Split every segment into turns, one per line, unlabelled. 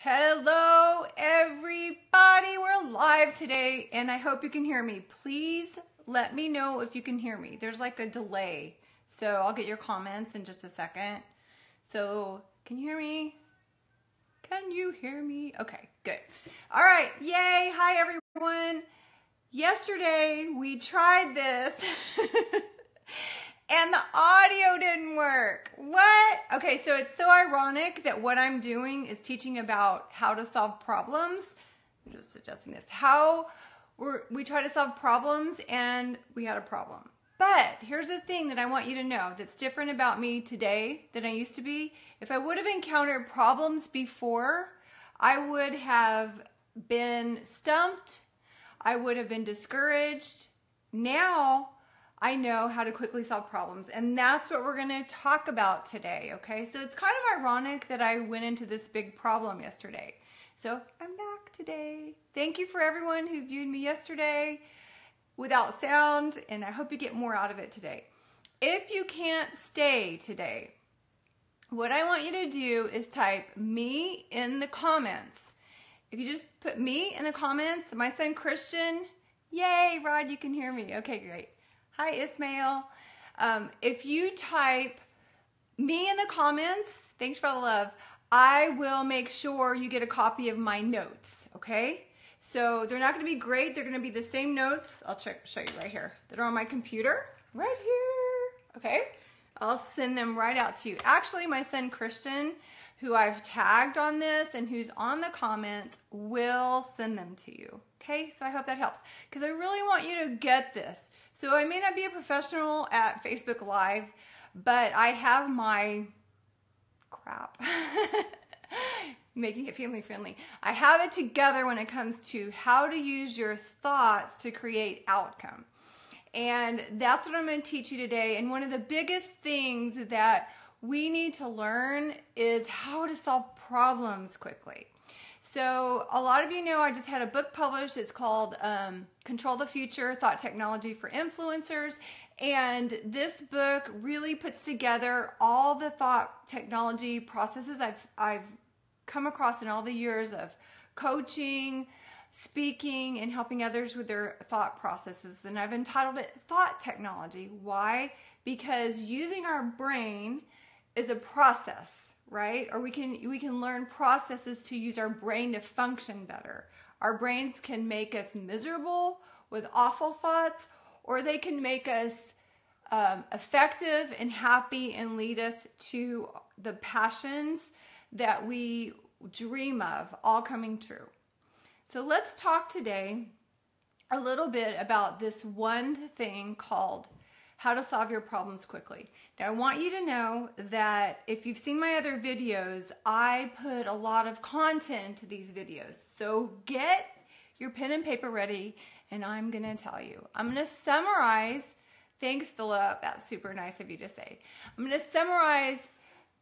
Hello everybody, we're live today and I hope you can hear me. Please let me know if you can hear me. There's like a delay, so I'll get your comments in just a second. So can you hear me? Can you hear me? Okay, good. All right, yay, hi everyone. Yesterday we tried this and the audio didn't work. What? Okay, so it's so ironic that what I'm doing is teaching about how to solve problems. I'm just adjusting this. We try to solve problems and we had a problem. But here's the thing that I want you to know that's different about me today than I used to be. If I would have encountered problems before, I would have been stumped. I would have been discouraged. Now, I know how to quickly solve problems, and that's what we're going to talk about today, okay? So it's kind of ironic that I went into this big problem yesterday. So I'm back today. Thank you for everyone who viewed me yesterday without sound, and I hope you get more out of it today. If you can't stay today, what I want you to do is type me in the comments. If you just put me in the comments, my son Christian, yay, Rod, you can hear me. Okay, great. Hi, Ismail. If you type me in the comments, thanks for all the love, I will make sure you get a copy of my notes, okay? So they're not going to be great. They're going to be the same notes. I'll show you right here. That are on my computer, right here, okay? I'll send them right out to you. Actually, my son Christian, who I've tagged on this and who's on the comments, will send them to you. Okay, so I hope that helps because I really want you to get this. So I may not be a professional at Facebook Live, but I have my crap, making it family friendly. I have it together when it comes to how to use your thoughts to create outcome. And that's what I'm going to teach you today. And one of the biggest things that we need to learn is how to solve problems quickly. So a lot of you know I just had a book published. It's called Control the Future, Thought Technology for Influencers. And this book really puts together all the thought technology processes I've come across in all the years of coaching, speaking, and helping others with their thought processes. And I've entitled it Thought Technology. Why? Because using our brain is a process, right? Or we can learn processes to use our brain to function better. Our brains can make us miserable with awful thoughts, or they can make us effective and happy and lead us to the passions that we dream of all coming true. So let's talk today a little bit about this one thing called how to solve your problems quickly. Now, I want you to know that if you've seen my other videos, I put a lot of content into these videos. So get your pen and paper ready, and I'm going to tell you. I'm going to summarize. Thanks, Philip. That's super nice of you to say. I'm going to summarize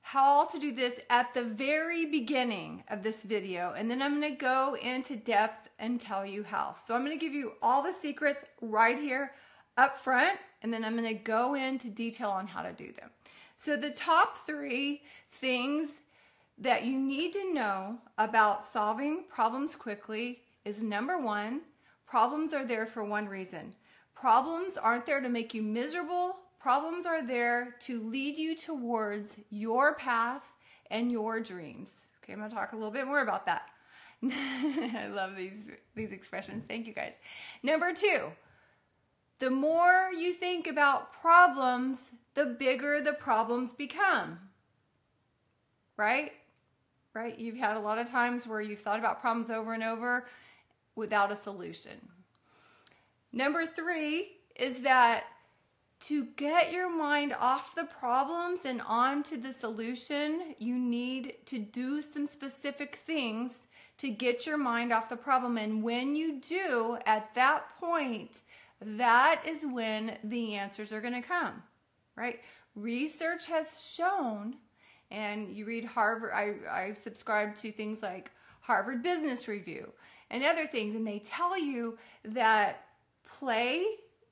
how to do this at the very beginning of this video, and then I'm going to go into depth and tell you how. So I'm going to give you all the secrets right here up front, and then I'm going to go into detail on how to do them. So the top 3 things that you need to know about solving problems quickly is number 1, problems are there for one reason. Problems aren't there to make you miserable. Problems are there to lead you towards your path and your dreams. Okay, I'm going to talk a little bit more about that. I love these expressions. Thank you guys. Number 2. The more you think about problems, the bigger the problems become. Right? Right? You've had a lot of times where you've thought about problems over and over without a solution. Number 3 is that to get your mind off the problems and onto the solution, you need to do some specific things to get your mind off the problem. And when you do, at that point, that is when the answers are going to come, right? Research has shown, and you read Harvard, I subscribe to things like Harvard Business Review and other things, and they tell you that play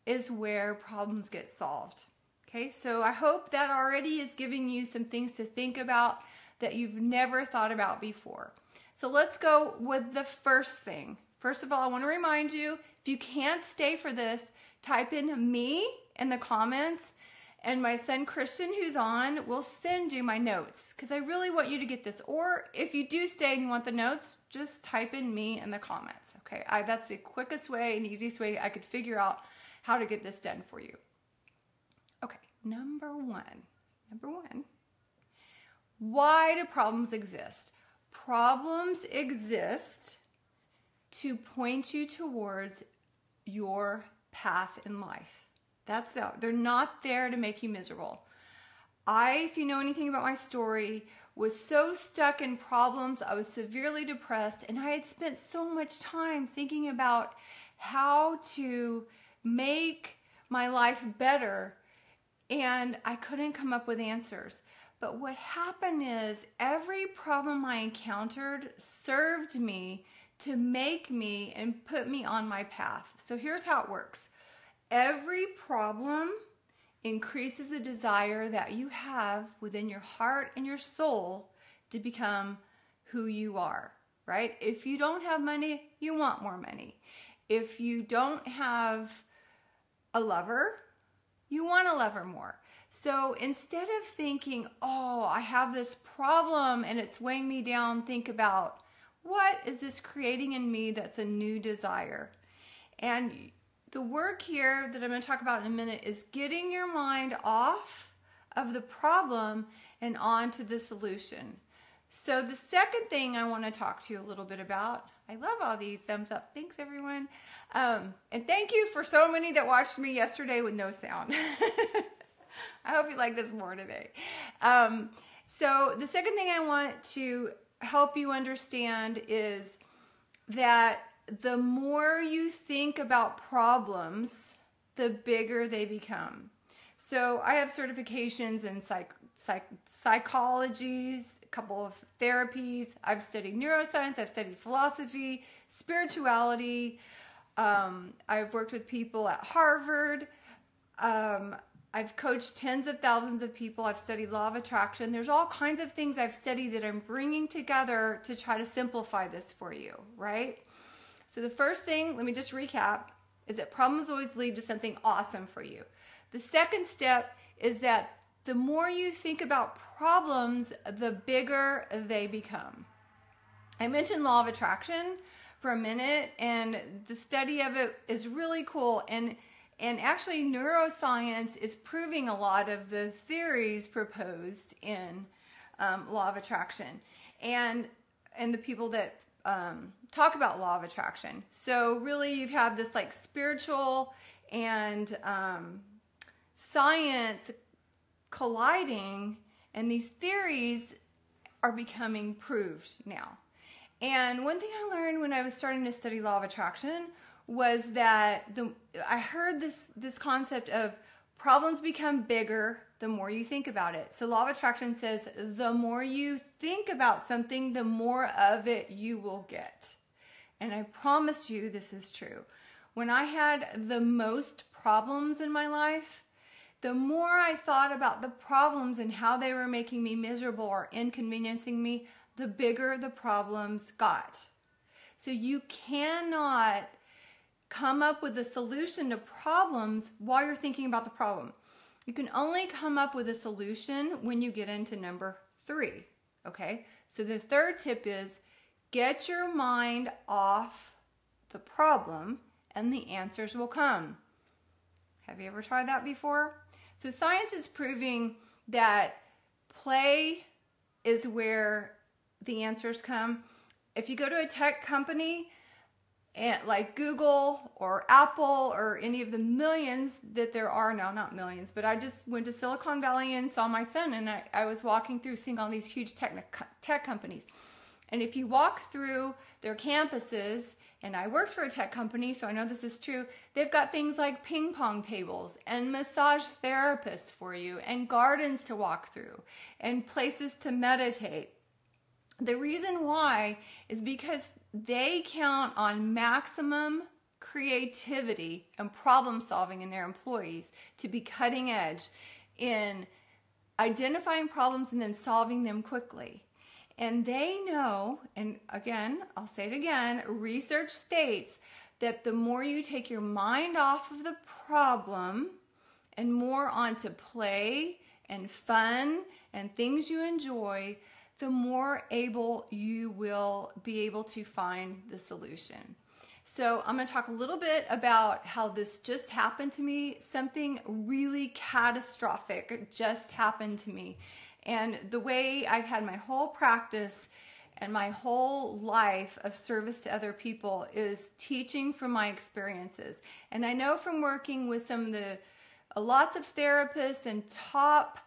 is where problems get solved. Okay, so I hope that already is giving you some things to think about that you've never thought about before. So let's go with the first thing. First of all, I want to remind you, if you can't stay for this, type in me in the comments, and my son Christian, who's on, will send you my notes, because I really want you to get this. Or if you do stay and you want the notes, just type in me in the comments. Okay, that's the quickest way and easiest way I could figure out how to get this done for you. Okay, number one, why do problems exist? Problems exist to point you towards your path in life. That's it. They're not there to make you miserable. If you know anything about my story, was so stuck in problems. I was severely depressed, and I had spent so much time thinking about how to make my life better, and I couldn't come up with answers. But what happened is every problem I encountered served me to make me and put me on my path. So here's how it works. Every problem increases a desire that you have within your heart and your soul to become who you are, right? If you don't have money, you want more money. If you don't have a lover, you want a lover more. So instead of thinking, oh, I have this problem and it's weighing me down, think about, what is this creating in me that's a new desire? And the work here that I'm going to talk about in a minute is getting your mind off of the problem and onto the solution. So the second thing I want to talk to you a little bit about, I love all these thumbs up. Thanks, everyone. And thank you for so many that watched me yesterday with no sound. I hope you like this more today. So the second thing I want to help you understand is that the more you think about problems, the bigger they become. So I have certifications in psychology, a couple of therapies. I've studied neuroscience, I've studied philosophy, spirituality. I've worked with people at Harvard. I've coached tens of thousands of people. I've studied law of attraction. There's all kinds of things I've studied that I'm bringing together to try to simplify this for you, right? So the first thing, let me just recap, is that problems always lead to something awesome for you. The second step is that the more you think about problems, the bigger they become. I mentioned law of attraction for a minute, and the study of it is really cool. And actually neuroscience is proving a lot of the theories proposed in law of attraction and the people that talk about law of attraction. So really you've had this like spiritual and science colliding, and these theories are becoming proved now. And one thing I learned when I was starting to study law of attraction was that I heard this concept of problems become bigger the more you think about it. So law of attraction says the more you think about something, the more of it you will get. And I promise you this is true. When I had the most problems in my life, the more I thought about the problems and how they were making me miserable or inconveniencing me, the bigger the problems got. So you cannot come up with a solution to problems while you're thinking about the problem. You can only come up with a solution when you get into number 3, okay? So the third tip is get your mind off the problem and the answers will come. Have you ever tried that before? So science is proving that play is where the answers come. If you go to a tech company, and like Google or Apple or any of the millions that there are now, not millions, but I just went to Silicon Valley and saw my son, and I was walking through seeing all these huge tech companies. And if you walk through their campuses, and I worked for a tech company, so I know this is true, they've got things like ping pong tables and massage therapists for you and gardens to walk through and places to meditate. The reason why is because they count on maximum creativity and problem solving in their employees to be cutting edge in identifying problems and then solving them quickly. And they know, and again, I'll say it again, research states that the more you take your mind off of the problem and more onto play and fun and things you enjoy, the more able you will be able to find the solution. So I'm going to talk a little bit about how this just happened to me. Something really catastrophic just happened to me. And the way I've had my whole practice and my whole life of service to other people is teaching from my experiences. And I know from working with some of the lots of therapists and top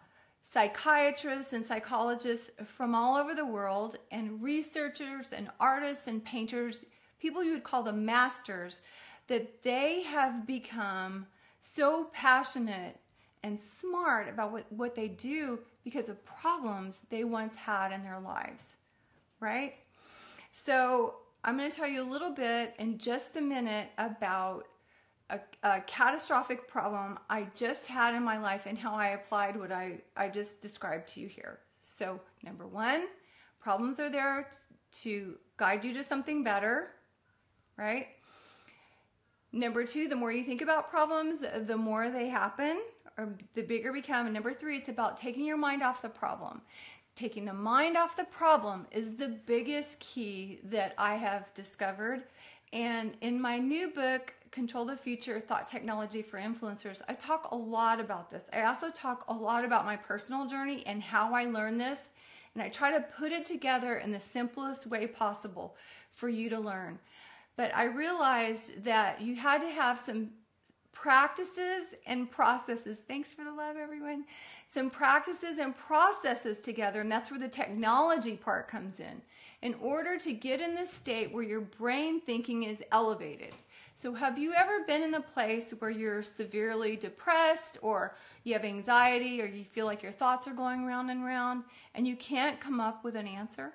psychiatrists and psychologists from all over the world, and researchers and artists and painters, people you would call the masters, that they have become so passionate and smart about what they do because of problems they once had in their lives, right? So I'm going to tell you a little bit in just a minute about a catastrophic problem I just had in my life and how I applied what I just described to you here. So number one, problems are there to guide you to something better, right? Number two, the more you think about problems, the more they happen, or the bigger become. And number three, it's about taking your mind off the problem. Taking the mind off the problem is the biggest key that I have discovered. And in my new book, Control the Future, Thought Technology for Influencers, I talk a lot about this. I also talk a lot about my personal journey and how I learned this. And I try to put it together in the simplest way possible for you to learn. But I realized that you had to have some practices and processes. Thanks for the love, everyone. Some practices and processes together, and that's where the technology part comes in order to get in this state where your brain thinking is elevated. So have you ever been in the place where you're severely depressed, or you have anxiety, or you feel like your thoughts are going round and round and you can't come up with an answer?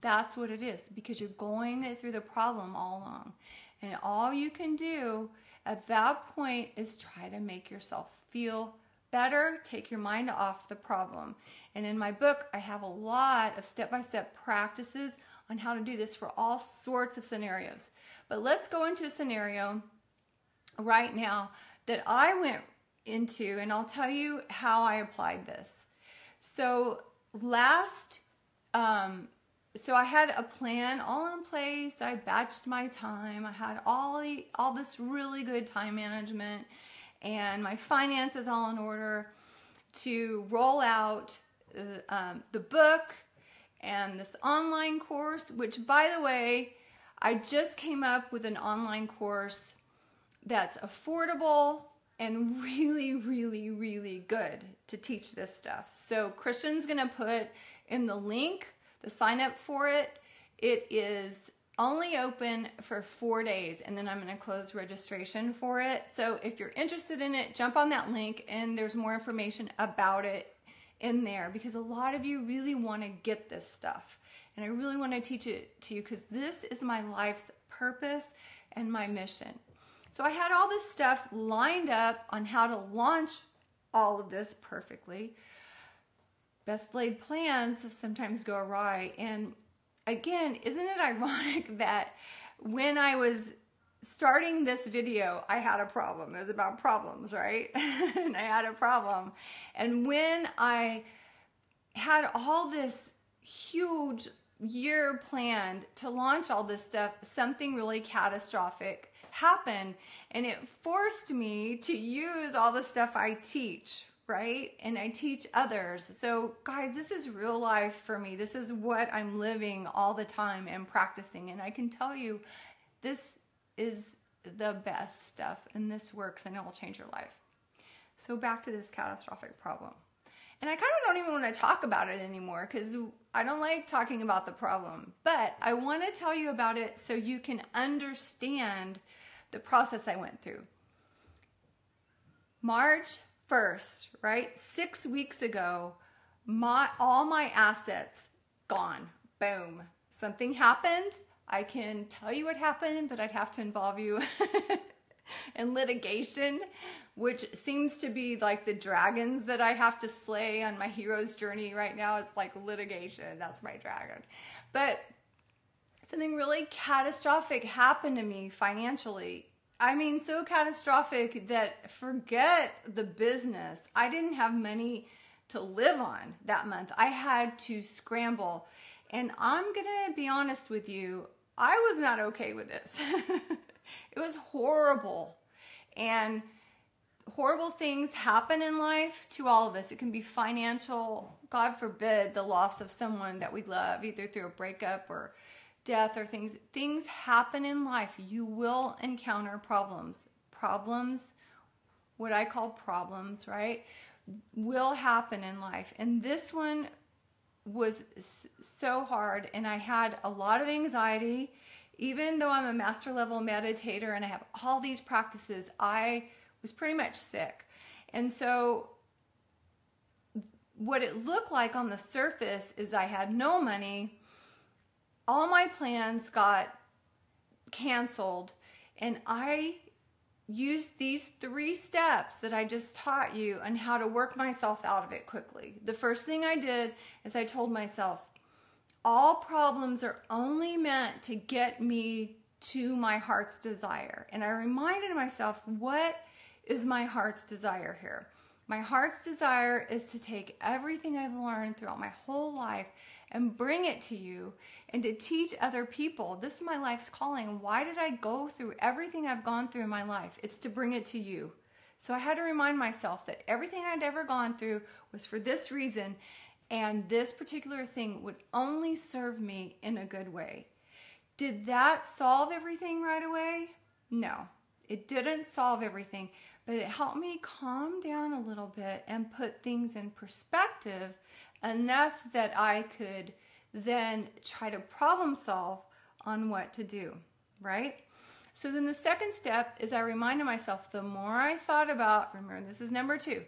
That's what it is, because you're going through the problem all along. And all you can do at that point is try to make yourself feel better, take your mind off the problem. And in my book, I have a lot of step-by-step practices on how to do this for all sorts of scenarios. But let's go into a scenario right now that I went into, and I'll tell you how I applied this. So so I had a plan all in place. I batched my time. I had all this really good time management, and my finances all in order to roll out the book and this online course, which, by the way, I just came up with an online course that's affordable and really, really, really good to teach this stuff. So Christian's going to put in the link, the sign up for it. It is only open for 4 days, and then I'm going to close registration for it. So if you're interested in it, jump on that link, and there's more information about it in there, because a lot of you really want to get this stuff. And I really want to teach it to you because this is my life's purpose and my mission. So I had all this stuff lined up on how to launch all of this perfectly. Best laid plans sometimes go awry. And again, isn't it ironic that when I was starting this video, I had a problem. It was about problems, right? And I had a problem. And when I had all this huge year planned to launch all this stuff, something really catastrophic happened, and it forced me to use all the stuff I teach, right? And I teach others. So guys, this is real life for me. This is what I'm living all the time and practicing. And I can tell you, this is the best stuff, and this works, and it will change your life. So back to this catastrophic problem. And I kind of don't even want to talk about it anymore because I don't like talking about the problem. But I want to tell you about it so you can understand the process I went through. March 1st, right? 6 weeks ago, all my assets gone. Boom. Something happened. I can tell you what happened, but I'd have to involve you and litigation, which seems to be like the dragons that I have to slay on my hero's journey right now. It's like litigation. That's my dragon. But something really catastrophic happened to me financially. I mean, so catastrophic that forget the business. I didn't have money to live on that month. I had to scramble. And I'm going to be honest with you, I was not okay with this. It was horrible. And horrible things happen in life to all of us. It can be financial, God forbid, the loss of someone that we love, either through a breakup or death or things. Things happen in life. You will encounter problems. Problems, what I call problems, right, will happen in life. And this one was so hard, and I had a lot of anxiety. Even though I'm a master level meditator and I have all these practices, I was pretty much sick. And so what it looked like on the surface is I had no money. All my plans got canceled, and I used these 3 steps that I just taught you on how to work myself out of it quickly. The first thing I did is I told myself, all problems are only meant to get me to my heart's desire. And I reminded myself, what is my heart's desire here? My heart's desire is to take everything I've learned throughout my whole life and bring it to you and to teach other people. This is my life's calling. Why did I go through everything I've gone through in my life? It's to bring it to you. So I had to remind myself that everything I'd ever gone through was for this reason, and this particular thing would only serve me in a good way. Did that solve everything right away? No, it didn't solve everything, but it helped me calm down a little bit and put things in perspective enough that I could then try to problem solve on what to do, right? So then the second step is I reminded myself, the more I thought about, remember this is number 2,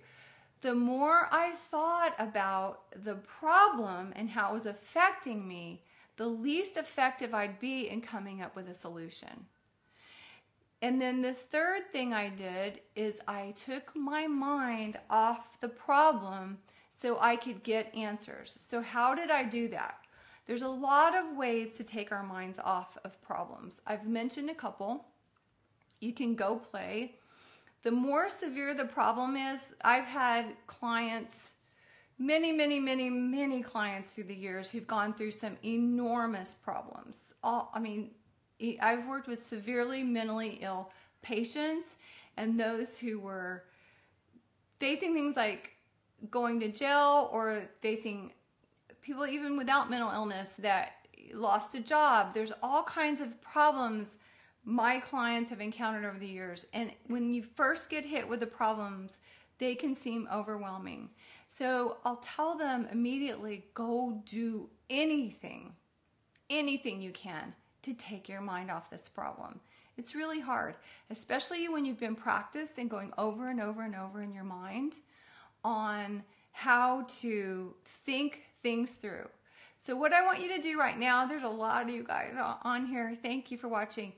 the more I thought about the problem and how it was affecting me, the least effective I'd be in coming up with a solution. And then the third thing I did is I took my mind off the problem so I could get answers. So how did I do that? There's a lot of ways to take our minds off of problems. I've mentioned a couple. You can go play. The more severe the problem is, I've had clients, many clients through the years who've gone through some enormous problems. I've worked with severely mentally ill patients and those who were facing things like going to jail or facing people even without mental illness that lost a job. There's all kinds of problems my clients have encountered over the years. And when you first get hit with the problems, they can seem overwhelming. So I'll tell them immediately, go do anything you can to take your mind off this problem. It's really hard, especially when you've been practiced and going over and over and over in your mind on how to think things through. So what I want you to do right now, there's a lot of you guys on here. Thank you for watching.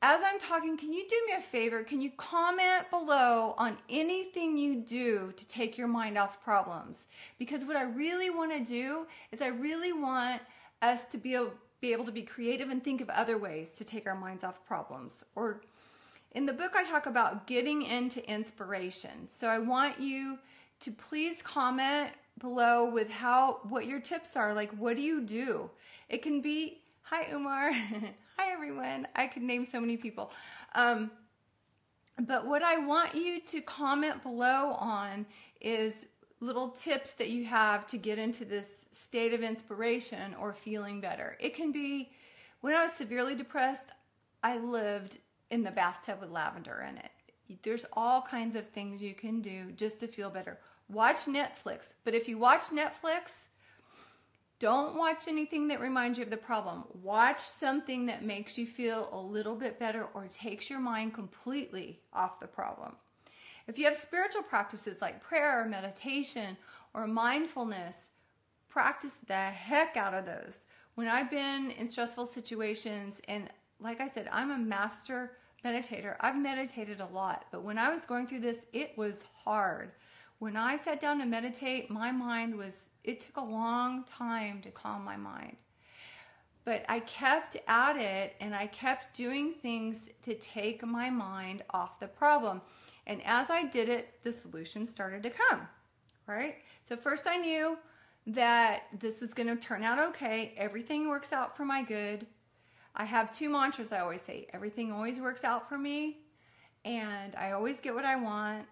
As I'm talking, can you do me a favor? Can you comment below on anything you do to take your mind off problems? Because what I really want to do is I really want us to be able to be creative and think of other ways to take our minds off problems. Or in the book, I talk about getting into inspiration. So I want you to please comment below with what your tips are. Like, what do you do? It can be, hi Umar, hi everyone. I could name so many people. But what I want you to comment below on is little tips that you have to get into this state of inspiration or feeling better. It can be, when I was severely depressed, I lived in the bathtub with lavender in it. There's all kinds of things you can do just to feel better. Watch Netflix, but if you watch Netflix, don't watch anything that reminds you of the problem. Watch something that makes you feel a little bit better or takes your mind completely off the problem. If you have spiritual practices like prayer or meditation or mindfulness, practice the heck out of those. When I've been in stressful situations, and like I said, I'm a master meditator. I've meditated a lot, but when I was going through this, it was hard. When I sat down to meditate, my mind it took a long time to calm my mind. But I kept at it, and I kept doing things to take my mind off the problem. And as I did it, the solution started to come, right? So first I knew that this was going to turn out okay. Everything works out for my good. I have 2 mantras I always say. Everything always works out for me, and I always get what I want.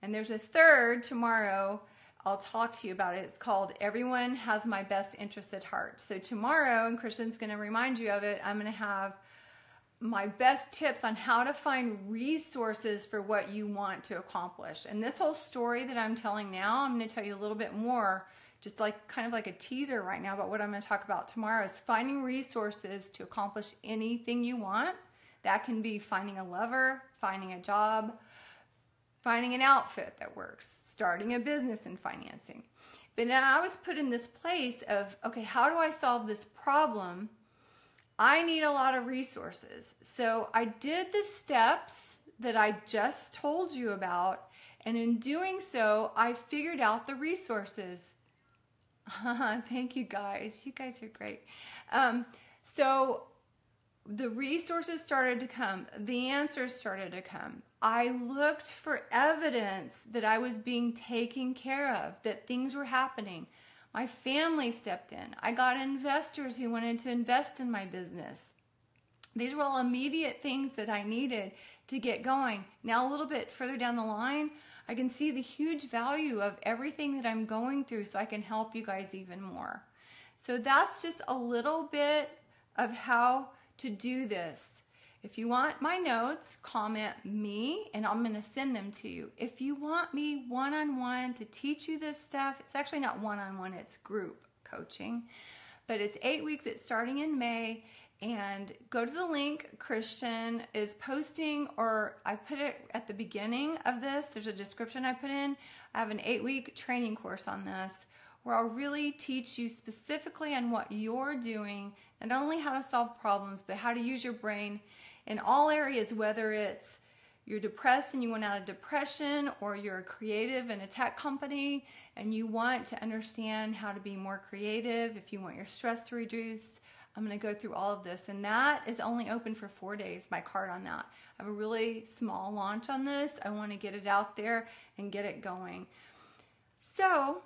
And there's a third tomorrow. I'll talk to you about it. It's called Everyone Has My Best Interest at Heart. So tomorrow, and Christian's going to remind you of it, I'm going to have my best tips on how to find resources for what you want to accomplish. And this whole story that I'm telling now, I'm going to tell you a little bit more, just like kind of like a teaser right now about what I'm going to talk about tomorrow is finding resources to accomplish anything you want. That can be finding a lover, finding a job, finding an outfit that works, starting a business and financing. But now I was put in this place of, okay, how do I solve this problem? I need a lot of resources. So I did the steps that I just told you about, and in doing so, I figured out the resources. Thank you guys. You guys are great. So the resources started to come. The answers started to come. I looked for evidence that I was being taken care of, that things were happening. My family stepped in. I got investors who wanted to invest in my business. These were all immediate things that I needed to get going. Now, a little bit further down the line, I can see the huge value of everything that I'm going through, so I can help you guys even more. So that's just a little bit of how to do this. If you want my notes, comment me and I'm going to send them to you. If you want me one-on-one to teach you this stuff, it's actually not one-on-one, it's group coaching. But it's 8 weeks, it's starting in May. And go to the link Christian is posting, or I put it at the beginning of this. There's a description I put in. I have an 8-week training course on this where I'll really teach you specifically on what you're doing, not only how to solve problems, but how to use your brain in all areas, whether it's you're depressed and you want out of depression, or you're a creative in a tech company and you want to understand how to be more creative, if you want your stress to reduce. I'm going to go through all of this, and that is only open for 4 days, my card on that. I have a really small launch on this. I want to get it out there and get it going. So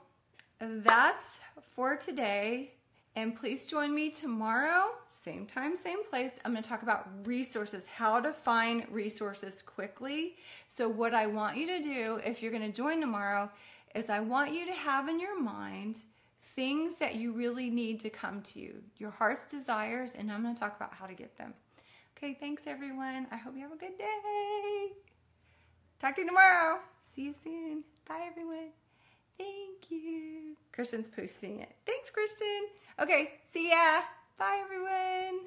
that's for today, and please join me tomorrow, same time, same place. I'm going to talk about resources, how to find resources quickly. So what I want you to do, if you're going to join tomorrow, is I want you to have in your mind things that you really need to come to you, your heart's desires, and I'm going to talk about how to get them. Okay, thanks everyone. I hope you have a good day. Talk to you tomorrow. See you soon. Bye everyone. Thank you. Christian's posting it. Thanks, Christian. Okay, see ya. Bye everyone.